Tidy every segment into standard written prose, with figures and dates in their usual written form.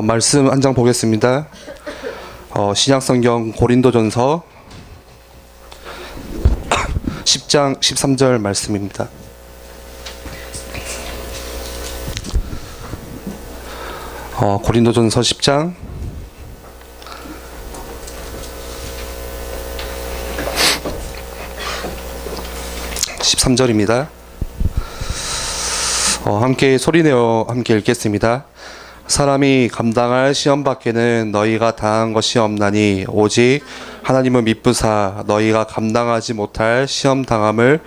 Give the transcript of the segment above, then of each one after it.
말씀 한 장 보겠습니다. 신약성경 고린도전서 10장 13절 말씀입니다. 고린도전서 10장 13절입니다. 함께 소리내어 함께 읽겠습니다. 사람이 감당할 시험 밖에는 너희가 당한 것이 없나니 오직 하나님은 미쁘사 너희가 감당하지 못할 시험 당함을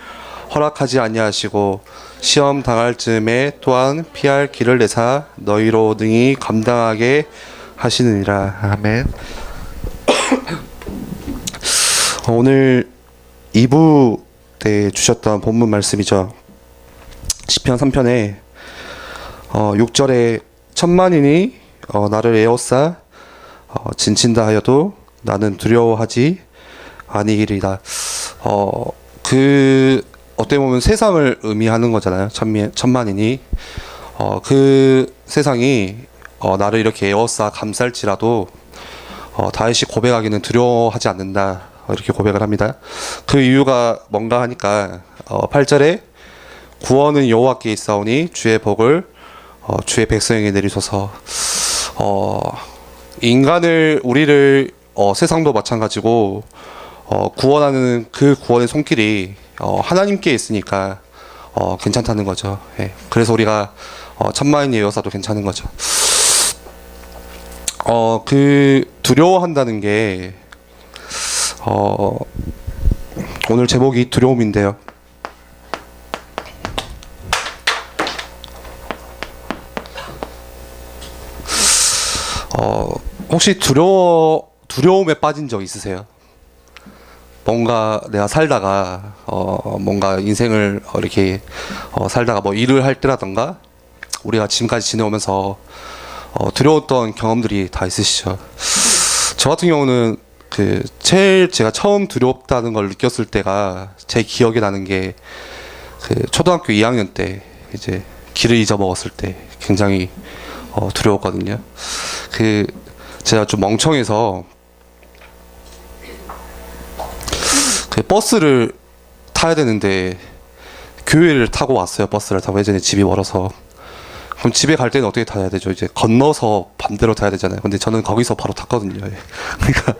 허락하지 아니하시고 시험 당할 즈음에 또한 피할 길을 내사 너희로 능히 감당하게 하시느니라. 아멘. 오늘 2부 때 주셨던 본문 말씀이죠. 시편 3편에 6절에 천만인이 나를 에워싸 진친다 하여도 나는 두려워하지 아니리라. 어떻게 보면 세상을 의미하는 거잖아요. 천만인이 그 세상이 나를 이렇게 에워싸 감쌀지라도 다윗이 고백하기는 두려워하지 않는다, 이렇게 고백을 합니다. 그 이유가 뭔가 하니까 8절에 구원은 여호와께 있사오니 주의 복을 주의 백성에게 내리소서. 우리를 세상도 마찬가지고 구원하는 그 구원의 손길이 하나님께 있으니까 괜찮다는 거죠. 예. 그래서 우리가 천만인이 에워싸도 괜찮은 거죠. 두려워한다는 게 오늘 제목이 두려움인데요. 혹시 두려움에 빠진 적 있으세요? 뭔가 내가 살다가 뭔가 인생을 이렇게 살다가 뭐 일을 할 때라던가 우리가 지금까지 지내오면서 두려웠던 경험들이 다 있으시죠. 저 같은 경우는 제일 제가 처음 두렵다는 걸 느꼈을 때가 제 기억에 나는 게 초등학교 2학년 때 이제 길을 잊어먹었을 때 굉장히 두려웠거든요. 제가 좀 멍청해서 버스를 타야 되는데 교회를 타고 왔어요. 버스를 타고. 예전에 집이 멀어서. 그럼 집에 갈 때는 어떻게 타야 되죠? 이제 건너서 반대로 타야 되잖아요. 근데 저는 거기서 바로 탔거든요. 그러니까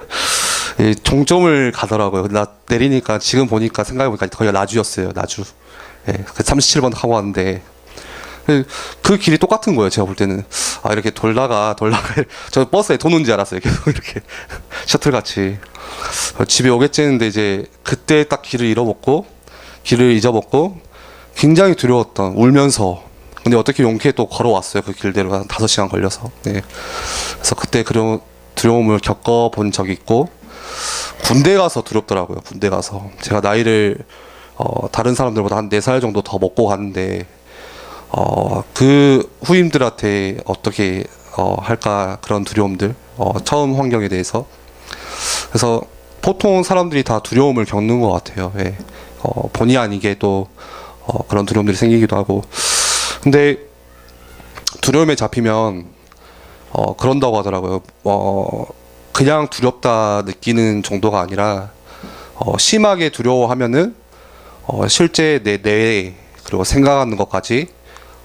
종점을 가더라고요. 나 내리니까 지금 보니까 생각해보니까 거기가 나주였어요. 나주. 37번 타고 왔는데 그 길이 똑같은 거예요. 제가 볼 때는 이렇게 돌다가 저 버스에 돈 온 줄 알았어요. 계속 이렇게 셔틀같이 집에 오겠지 했는데 이제 그때 딱 길을 잊어먹고 굉장히 두려웠던, 울면서. 근데 어떻게 용케 또 걸어왔어요. 그 길대로 한 5시간 걸려서. 네. 그래서 그때 그런 두려움을 겪어본 적이 있고, 군대 가서 두렵더라고요. 군대 가서 제가 나이를 다른 사람들보다 한 4살 정도 더 먹고 갔는데 그 후임들한테 어떻게 할까, 그런 두려움들, 처음 환경에 대해서. 그래서 보통 사람들이 다 두려움을 겪는 것 같아요. 예. 본의 아니게 또 그런 두려움들이 생기기도 하고. 근데 두려움에 잡히면 그런다고 하더라고요. 그냥 두렵다 느끼는 정도가 아니라 심하게 두려워하면은 실제 내 뇌에 그리고 생각하는 것까지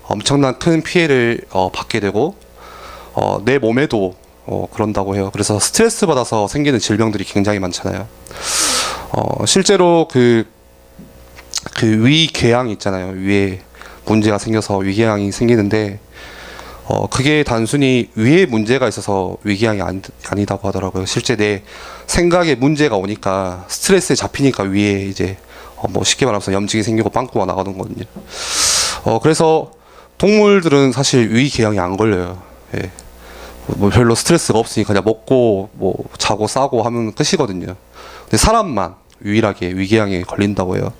엄청난 큰 피해를 받게 되고 내 몸에도 그런다고 해요. 그래서 스트레스 받아서 생기는 질병들이 굉장히 많잖아요. 실제로 위궤양 있잖아요. 위에 문제가 생겨서 위궤양이 생기는데 그게 단순히 위에 문제가 있어서 위궤양이 아니다고 하더라고요. 실제 내 생각에 문제가 오니까 스트레스에 잡히니까 위에 이제 뭐 쉽게 말하면서 염증이 생기고 빵꾸가 나가는 거거든요. 그래서 동물들은 사실 위궤양이 안 걸려요. 예. 뭐 별로 스트레스가 없으니까 그냥 먹고 뭐 자고 싸고 하면 끝이거든요. 근데 사람만 유일하게 위궤양에 걸린다고 해요.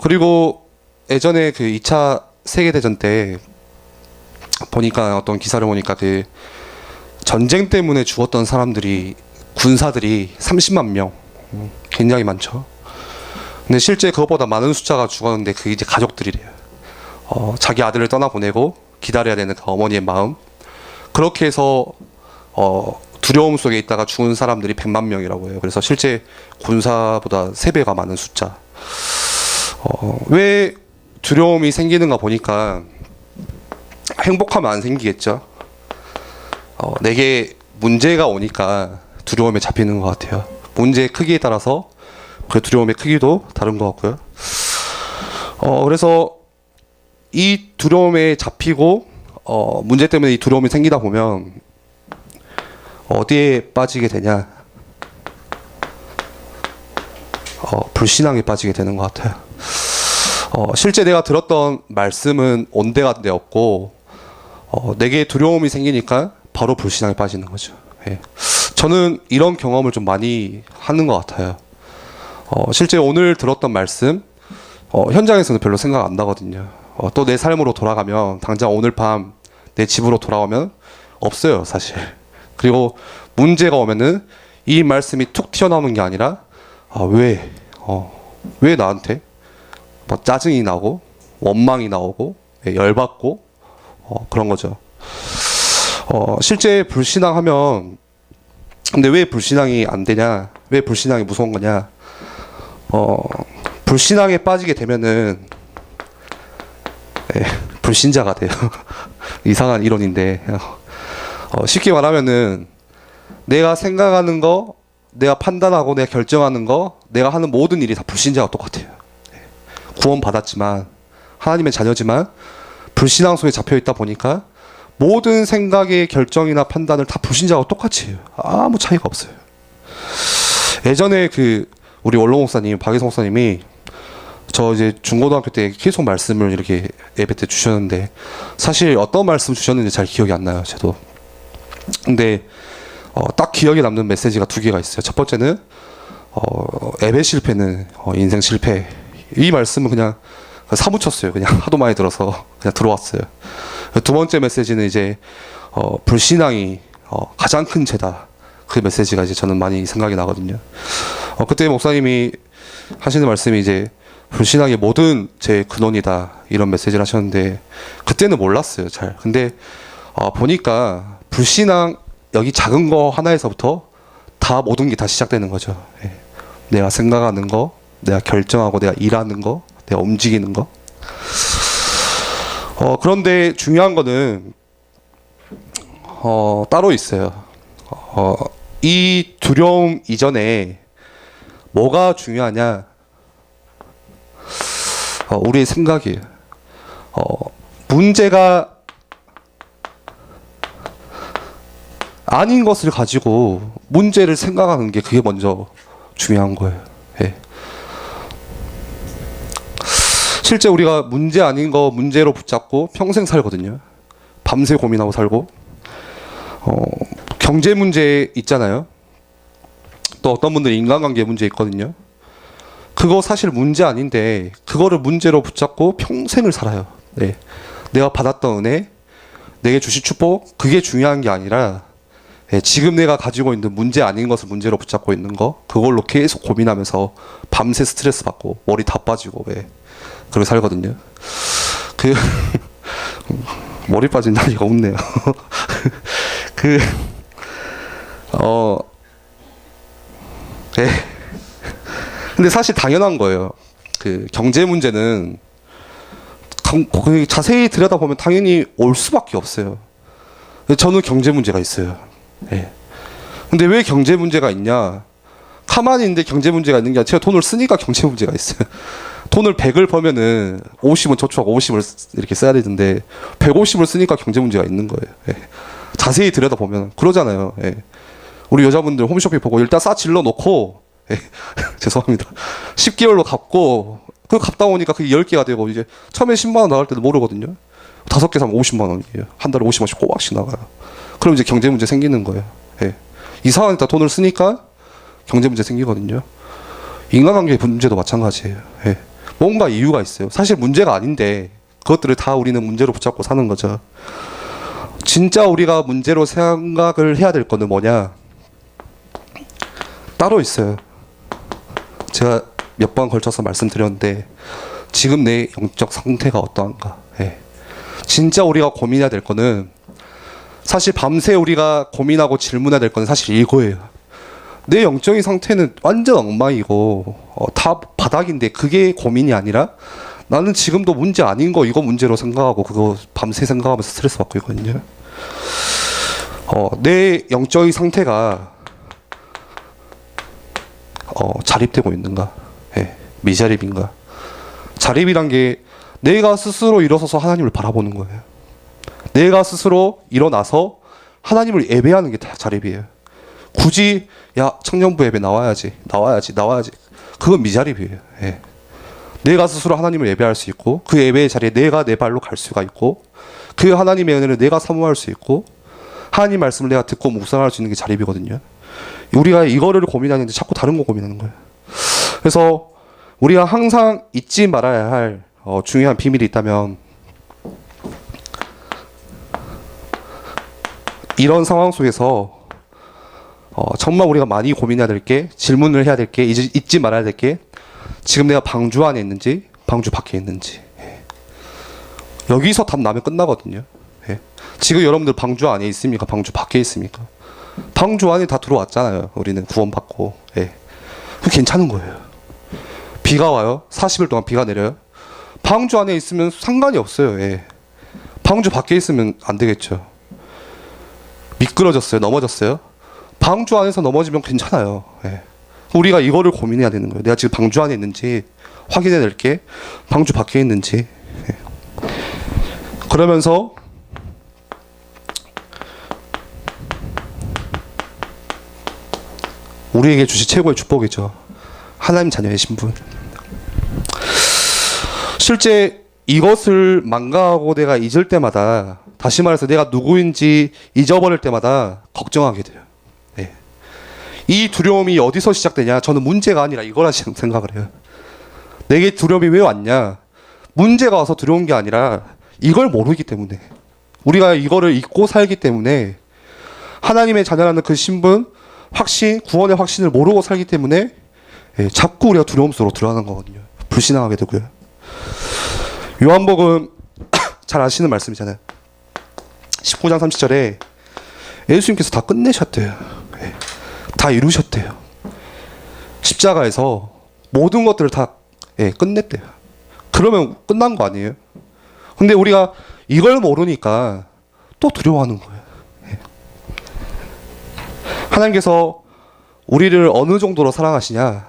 그리고 예전에 2차 세계대전 때 보니까, 어떤 기사를 보니까 전쟁 때문에 죽었던 사람들이, 군사들이 30만 명, 굉장히 많죠. 근데 실제 그것보다 많은 숫자가 죽었는데 그게 이제 가족들이래요. 자기 아들을 떠나보내고 기다려야 되는 그 어머니의 마음, 그렇게 해서 두려움 속에 있다가 죽은 사람들이 100만 명이라고 해요. 그래서 실제 군사보다 3배가 많은 숫자. 왜 두려움이 생기는가 보니까 행복하면 안 생기겠죠. 내게 문제가 오니까 두려움에 잡히는 것 같아요. 문제의 크기에 따라서 그 두려움의 크기도 다른 것 같고요. 그래서 이 두려움에 잡히고 문제 때문에 이 두려움이 생기다 보면 어디에 빠지게 되냐? 불신앙에 빠지게 되는 것 같아요. 실제 내가 들었던 말씀은 온데가 되었고 내게 두려움이 생기니까 바로 불신앙에 빠지는 거죠. 예. 저는 이런 경험을 좀 많이 하는 것 같아요. 실제 오늘 들었던 말씀 현장에서는 별로 생각 안 나거든요. 또 내 삶으로 돌아가면 당장 오늘 밤 내 집으로 돌아오면 없어요, 사실. 그리고 문제가 오면은 이 말씀이 툭 튀어나오는 게 아니라 왜 나한테 뭐 짜증이 나고 원망이 나오고 열받고 그런 거죠. 실제 불신앙하면 근데 왜 불신앙이 안 되냐? 왜 불신앙이 무서운 거냐? 불신앙에 빠지게 되면은 불신자가 돼요. 이상한 이론인데 쉽게 말하면은 내가 생각하는 거, 내가 판단하고 내가 결정하는 거, 내가 하는 모든 일이 다 불신자와 똑같아요. 구원 받았지만 하나님의 자녀지만 불신앙 속에 잡혀 있다 보니까 모든 생각의 결정이나 판단을 다 불신자와 똑같이 해요. 아무 차이가 없어요. 예전에 우리 원로 목사님, 박혜성 목사님이 저 이제 중고등학교 때 계속 말씀을 이렇게 예배 때 주셨는데 사실 어떤 말씀 주셨는지 잘 기억이 안 나요, 저도. 근데 딱 기억에 남는 메시지가 2개가 있어요. 첫 번째는 예배 실패는 인생 실패. 이 말씀은 그냥 사무쳤어요. 그냥 하도 많이 들어서 그냥 들어왔어요. 두 번째 메시지는 이제 불신앙이 가장 큰 죄다. 그 메시지가 이제 저는 많이 생각이 나거든요. 그때 목사님이 하시는 말씀이 이제 불신앙의 모든 제 근원이다 이런 메시지를 하셨는데 그때는 몰랐어요, 잘. 근데 보니까 불신앙 여기 작은 거 하나에서부터 다 모든 게 다 시작되는 거죠. 예. 내가 생각하는 거, 내가 결정하고 내가 일하는 거, 내가 움직이는 거. 그런데 중요한 거는 따로 있어요. 이 두려움 이전에 뭐가 중요하냐? 우리의 생각이에요. 문제가 아닌 것을 가지고 문제를 생각하는 게 그게 먼저 중요한 거예요. 예. 실제 우리가 문제 아닌 거 문제로 붙잡고 평생 살거든요. 밤새 고민하고 살고. 경제 문제 있잖아요. 또 어떤 분들은 인간관계 문제 있거든요. 그거 사실 문제 아닌데 그거를 문제로 붙잡고 평생을 살아요. 네. 내가 받았던 은혜, 내게 주신 축복, 그게 중요한 게 아니라 지금 내가 가지고 있는 문제 아닌 것을 문제로 붙잡고 있는 거, 그걸로 계속 고민하면서 밤새 스트레스 받고 머리 다 빠지고 그렇게 살거든요. 머리 빠진 나이가 없네요. 근데 사실 당연한 거예요. 경제 문제는 자세히 들여다보면 당연히 올 수밖에 없어요. 저는 경제 문제가 있어요. 예. 근데 왜 경제 문제가 있냐? 가만히 있는데 경제 문제가 있는 게 아니라 제가 돈을 쓰니까 경제 문제가 있어요. 돈을 100을 벌면은 50은 저축하고 50을 이렇게 써야 되는데 150을 쓰니까 경제 문제가 있는 거예요. 예. 자세히 들여다보면 그러잖아요. 예. 우리 여자분들 홈쇼핑 보고 일단 싸 질러 놓고 죄송합니다. 10개월로 갚고 그 갚다 보니까 그게 10개가 되고 이제 처음에 10만 원 나갈 때도 모르거든요. 5개 사면 50만 원이에요. 한 달에 50원씩 꼬박씩 나가요. 그럼 이제 경제 문제 생기는 거예요. 예. 이상한 데다 돈을 쓰니까 경제 문제 생기거든요. 인간관계 문제도 마찬가지예요. 예. 뭔가 이유가 있어요. 사실 문제가 아닌데 그것들을 다 우리는 문제로 붙잡고 사는 거죠. 진짜 우리가 문제로 생각을 해야 될 거는 뭐냐? 따로 있어요. 제가 몇 번 걸쳐서 말씀드렸는데 지금 내 영적 상태가 어떠한가. 예. 진짜 우리가 고민해야 될 거는 사실 밤새 우리가 고민하고 질문해야 될 건 사실 이거예요. 내 영적인 상태는 완전 엉망이고 다 바닥인데 그게 고민이 아니라 나는 지금도 문제 아닌 거 이거 문제로 생각하고 그거 밤새 생각하면서 스트레스 받고 있거든요. 내 영적인 상태가 자립되고 있는가? 예, 미자립인가? 자립이란 게 내가 스스로 일어서서 하나님을 바라보는 거예요. 내가 스스로 일어나서 하나님을 예배하는 게 다 자립이에요. 굳이 야 청년부 예배 나와야지. 그건 미자립이에요. 예. 내가 스스로 하나님을 예배할 수 있고 그 예배의 자리에 내가 내 발로 갈 수가 있고 그 하나님의 은혜를 내가 사모할 수 있고 하나님 말씀을 내가 듣고 묵상할 수 있는 게 자립이거든요. 우리가 이거를 고민하는데 자꾸 다른 거 고민하는 거예요. 그래서 우리가 항상 잊지 말아야 할 중요한 비밀이 있다면 이런 상황 속에서 정말 우리가 많이 고민해야 될 게, 질문을 해야 될 게, 잊지 말아야 될 게 지금 내가 방주 안에 있는지 방주 밖에 있는지. 여기서 답 나면 끝나거든요. 지금 여러분들 방주 안에 있습니까? 방주 밖에 있습니까? 방주 안에 다 들어왔잖아요. 우리는 구원받고. 그 괜찮은 거예요. 비가 와요. 40일 동안 비가 내려요. 방주 안에 있으면 상관이 없어요. 방주 밖에 있으면 안 되겠죠. 미끄러졌어요. 넘어졌어요. 방주 안에서 넘어지면 괜찮아요. 우리가 이거를 고민해야 되는 거예요. 내가 지금 방주 안에 있는지 확인해야 될 게 방주 밖에 있는지. 그러면서 우리에게 주신 최고의 축복이죠. 하나님 자녀의 신분. 실제 이것을 망각하고 내가 잊을 때마다, 다시 말해서 내가 누구인지 잊어버릴 때마다 걱정하게 돼요. 이 두려움이 어디서 시작되냐? 저는 문제가 아니라 이거라 생각을 해요. 내게 두려움이 왜 왔냐? 문제가 와서 두려운 게 아니라 이걸 모르기 때문에, 우리가 이거를 잊고 살기 때문에, 하나님의 자녀라는 그 신분, 확신, 구원의 확신을 모르고 살기 때문에 자꾸 우리가 두려움 속으로 들어가는 거거든요. 불신앙하게 되고요. 요한복음 잘 아시는 말씀이잖아요. 19장 30절에 예수님께서 다 끝내셨대요. 다 이루셨대요. 십자가에서 모든 것들을 다 끝냈대요. 그러면 끝난 거 아니에요? 근데 우리가 이걸 모르니까 또 두려워하는 거예요. 하나님께서 우리를 어느 정도로 사랑하시냐?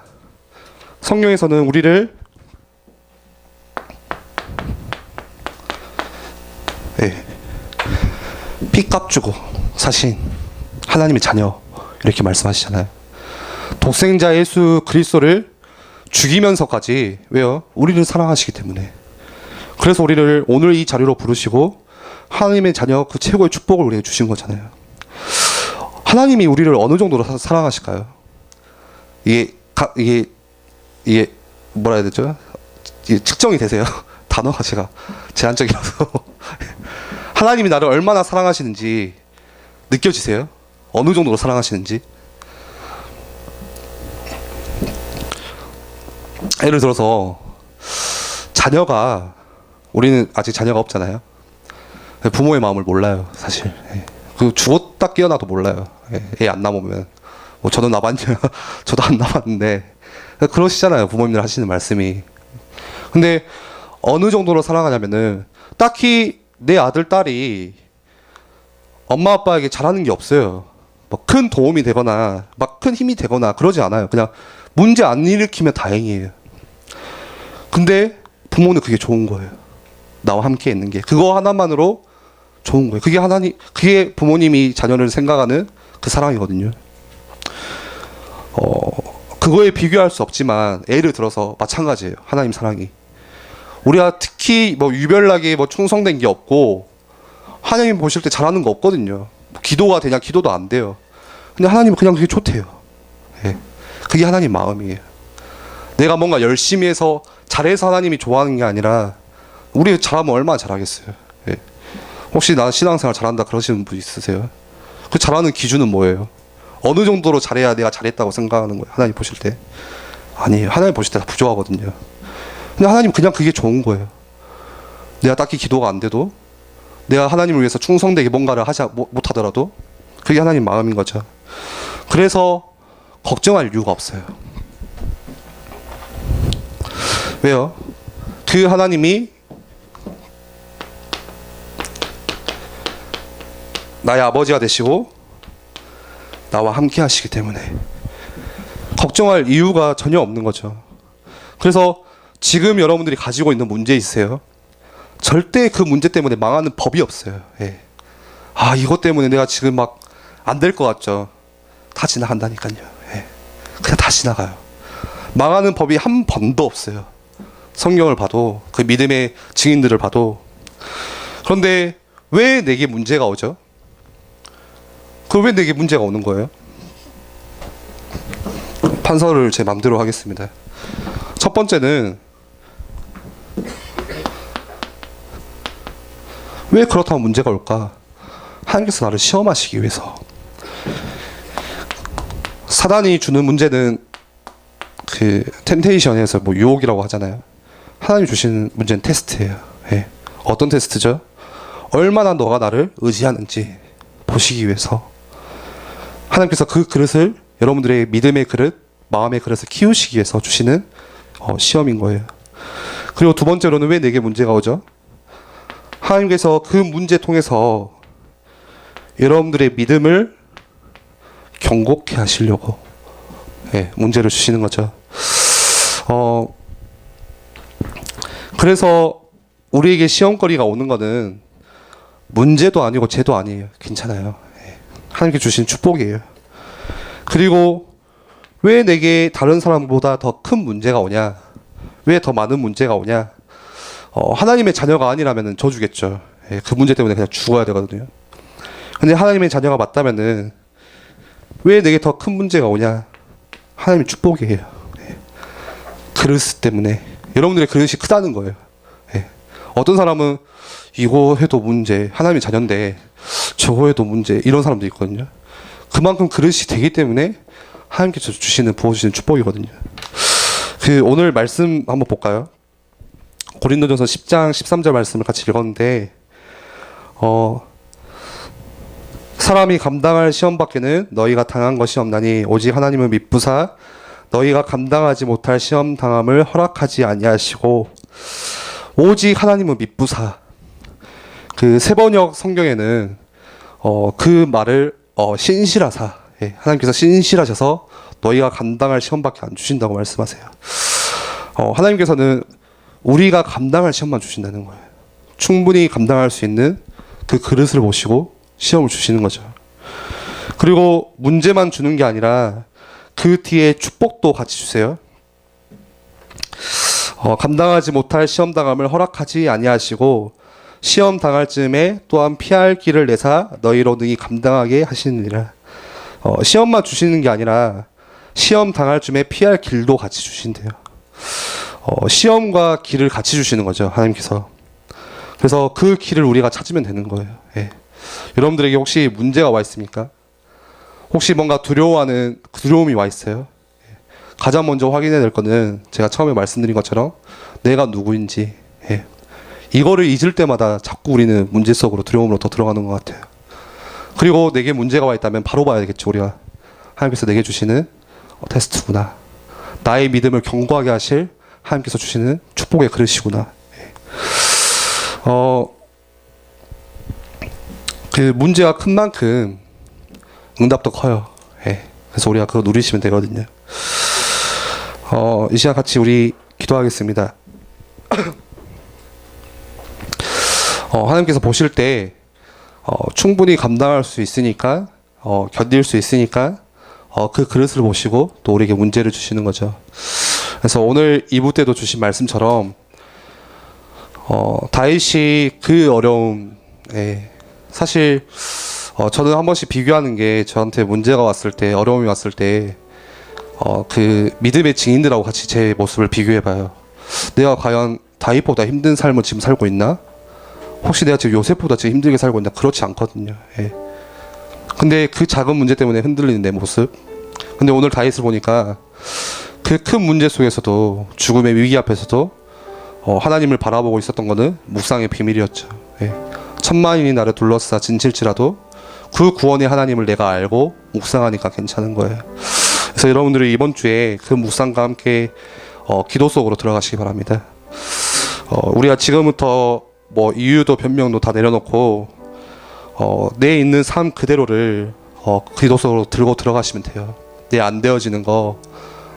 성경에서는 우리를 피값 주고 사신 하나님의 자녀 이렇게 말씀하시잖아요. 독생자 예수 그리스도를 죽이면서까지, 왜요? 우리를 사랑하시기 때문에. 그래서 우리를 오늘 이 자리로 부르시고 하나님의 자녀 그 최고의 축복을 우리에게 주신 거잖아요. 하나님이 우리를 어느 정도로 사랑하실까요? 이게 뭐라 해야 되죠? 이게 측정이 되세요? 단어가 제가 제한적이라서. 하나님이 나를 얼마나 사랑하시는지 느껴지세요? 어느 정도로 사랑하시는지. 예를 들어서 자녀가, 우리는 아직 자녀가 없잖아요. 부모의 마음을 몰라요, 사실. 그 죽었다 깨어나도 몰라요. 애 안 남으면. 뭐 저도 남았냐? 저도 안 남았는데 그러시잖아요, 부모님들 하시는 말씀이. 근데 어느 정도로 사랑하냐면은 딱히 내 아들 딸이 엄마 아빠에게 잘하는 게 없어요. 막 큰 도움이 되거나 막 큰 힘이 되거나 그러지 않아요. 그냥 문제 안 일으키면 다행이에요. 근데 부모는 그게 좋은 거예요. 나와 함께 있는 게 그거 하나만으로 좋은 거예요. 그게 부모님이 자녀를 생각하는 그 사랑이거든요. 그거에 비교할 수 없지만 예를 들어서 마찬가지예요. 하나님 사랑이. 우리가 특히 뭐 유별나게 뭐 충성된 게 없고 하나님 보실 때 잘하는 거 없거든요. 기도가 되냐? 기도도 안 돼요. 근데 하나님은 그냥 그게 좋대요. 그게 하나님 마음이에요. 내가 뭔가 열심히 해서 잘해서 하나님이 좋아하는 게 아니라 우리 잘하면 얼마나 잘하겠어요. 혹시 나 신앙생활 잘한다 그러시는 분 있으세요? 그 잘하는 기준은 뭐예요? 어느 정도로 잘해야 내가 잘했다고 생각하는 거예요? 하나님 보실 때? 아니에요. 하나님 보실 때 다 부족하거든요. 근데 하나님 그냥 그게 좋은 거예요. 내가 딱히 기도가 안 돼도 내가 하나님을 위해서 충성되게 뭔가를 못하더라도 그게 하나님 마음인 거죠. 그래서 걱정할 이유가 없어요. 왜요? 그 하나님이 나의 아버지가 되시고 나와 함께 하시기 때문에 걱정할 이유가 전혀 없는 거죠. 그래서 지금 여러분들이 가지고 있는 문제 있으세요? 절대 그 문제 때문에 망하는 법이 없어요. 예. 아, 이것 때문에 내가 지금 막 안 될 것 같죠? 다 지나간다니까요. 예. 그냥 다 지나가요. 망하는 법이 한 번도 없어요. 성경을 봐도, 그 믿음의 증인들을 봐도. 그런데 왜 내게 문제가 오죠? 왜 내게 문제가 오는 거예요? 판서를 제 맘대로 하겠습니다. 첫 번째는 왜 그렇다면 문제가 올까? 하나님께서 나를 시험하시기 위해서. 사단이 주는 문제는 그 템테이션에서 뭐 유혹이라고 하잖아요. 하나님 주시는 문제는 테스트예요. 예. 어떤 테스트죠? 얼마나 너가 나를 의지하는지 보시기 위해서. 하나님께서 그 그릇을, 여러분들의 믿음의 그릇, 마음의 그릇을 키우시기 위해서 주시는 시험인 거예요. 그리고 두 번째로는 왜 내게 문제가 오죠? 하나님께서 그 문제 통해서 여러분들의 믿음을 경고케 하시려고, 예, 문제를 주시는 거죠. 그래서 우리에게 시험거리가 오는 거는 문제도 아니고 죄도 아니에요. 괜찮아요. 예, 하나님께 주신 축복이에요. 그리고 왜 내게 다른 사람보다 더 큰 문제가 오냐? 왜 더 많은 문제가 오냐? 하나님의 자녀가 아니라면 저주겠죠. 예, 그 문제 때문에 그냥 죽어야 되거든요. 근데 하나님의 자녀가 맞다면은 왜 내게 더 큰 문제가 오냐? 하나님의 축복이에요. 예. 그릇 때문에. 여러분들의 그릇이 크다는 거예요. 예. 어떤 사람은 이거 해도 문제, 하나님의 자녀인데 저거 해도 문제, 이런 사람도 있거든요. 그만큼 그릇이 되기 때문에 하나님께서 주시는, 부어주시는 축복이거든요. 오늘 말씀 한번 볼까요? 고린도전서 10장 13절 말씀을 같이 읽었는데, 사람이 감당할 시험 밖에는 너희가 당한 것이 없나니 오직 하나님은 미쁘사 너희가 감당하지 못할 시험 당함을 허락하지 아니하시고, 오직 하나님은 미쁘사. 그 세번역 성경에는 그 말을 신실하사, 예, 하나님께서 신실하셔서 너희가 감당할 시험밖에 안 주신다고 말씀하세요. 하나님께서는 우리가 감당할 시험만 주신다는 거예요. 충분히 감당할 수 있는 그 그릇을 보시고 시험을 주시는 거죠. 그리고 문제만 주는 게 아니라 그 뒤에 축복도 같이 주세요. 감당하지 못할 시험 당함을 허락하지 아니하시고 시험 당할 즈음에 또한 피할 길을 내사 너희로 능히 감당하게 하시느니라. 시험만 주시는 게 아니라 시험 당할 즈음에 피할 길도 같이 주신대요. 시험과 길을 같이 주시는 거죠, 하나님께서. 그래서 그 길을 우리가 찾으면 되는 거예요. 예. 여러분들에게 혹시 문제가 와 있습니까? 혹시 뭔가 두려움이 와 있어요? 예. 가장 먼저 확인해야 될 거는 제가 처음에 말씀드린 것처럼 내가 누구인지, 예. 이거를 잊을 때마다 자꾸 우리는 문제 속으로, 두려움으로 더 들어가는 것 같아요. 그리고 내게 문제가 와 있다면 바로 봐야 되겠죠, 우리가. 하나님께서 내게 주시는 테스트구나. 나의 믿음을 견고하게 하실 하나님께서 주시는 축복의 그릇이구나. 예. 그 문제가 큰 만큼 응답도 커요. 예. 그래서 우리가 그거 누리시면 되거든요. 이 시간 같이 우리 기도하겠습니다. 하나님께서 보실 때 충분히 감당할 수 있으니까, 견딜 수 있으니까 그 그릇을 보시고 또 우리에게 문제를 주시는 거죠. 그래서 오늘 2부 때도 주신 말씀처럼 다윗이 그 어려움, 예, 사실 저는 한 번씩 비교하는 게, 저한테 문제가 왔을 때, 어려움이 왔을 때 그 믿음의 증인들하고 같이 제 모습을 비교해봐요. 내가 과연 다윗보다 힘든 삶을 지금 살고 있나? 혹시 내가 지금 요셉보다 지금 힘들게 살고 있나? 그렇지 않거든요. 예. 근데 그 작은 문제 때문에 흔들리는 내 모습. 근데 오늘 다윗을 보니까 그 큰 문제 속에서도, 죽음의 위기 앞에서도 하나님을 바라보고 있었던 거는 묵상의 비밀이었죠. 예. 천만인이 나를 둘러싸 진칠지라도 그 구원의 하나님을 내가 알고 묵상하니까 괜찮은 거예요. 그래서 여러분들이 이번 주에 그 묵상과 함께 기도 속으로 들어가시기 바랍니다. 우리가 지금부터 뭐 이유도 변명도 다 내려놓고 내 있는 삶 그대로를 기도 속으로 들고 들어가시면 돼요. 내 안 되어지는 거,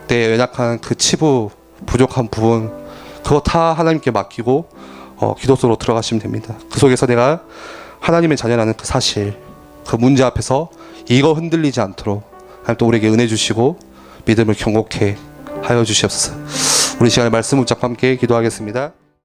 내 연약한 그 치부, 부족한 부분, 그거 다 하나님께 맡기고 기도 속으로 들어가시면 됩니다. 그 속에서 내가 하나님의 자녀라는 그 사실, 그 문제 앞에서 이거 흔들리지 않도록 하나님 또 우리에게 은혜 주시고 믿음을 경고케 하여 주시옵소서. 우리 시간에 말씀 붙잡고 함께 기도하겠습니다.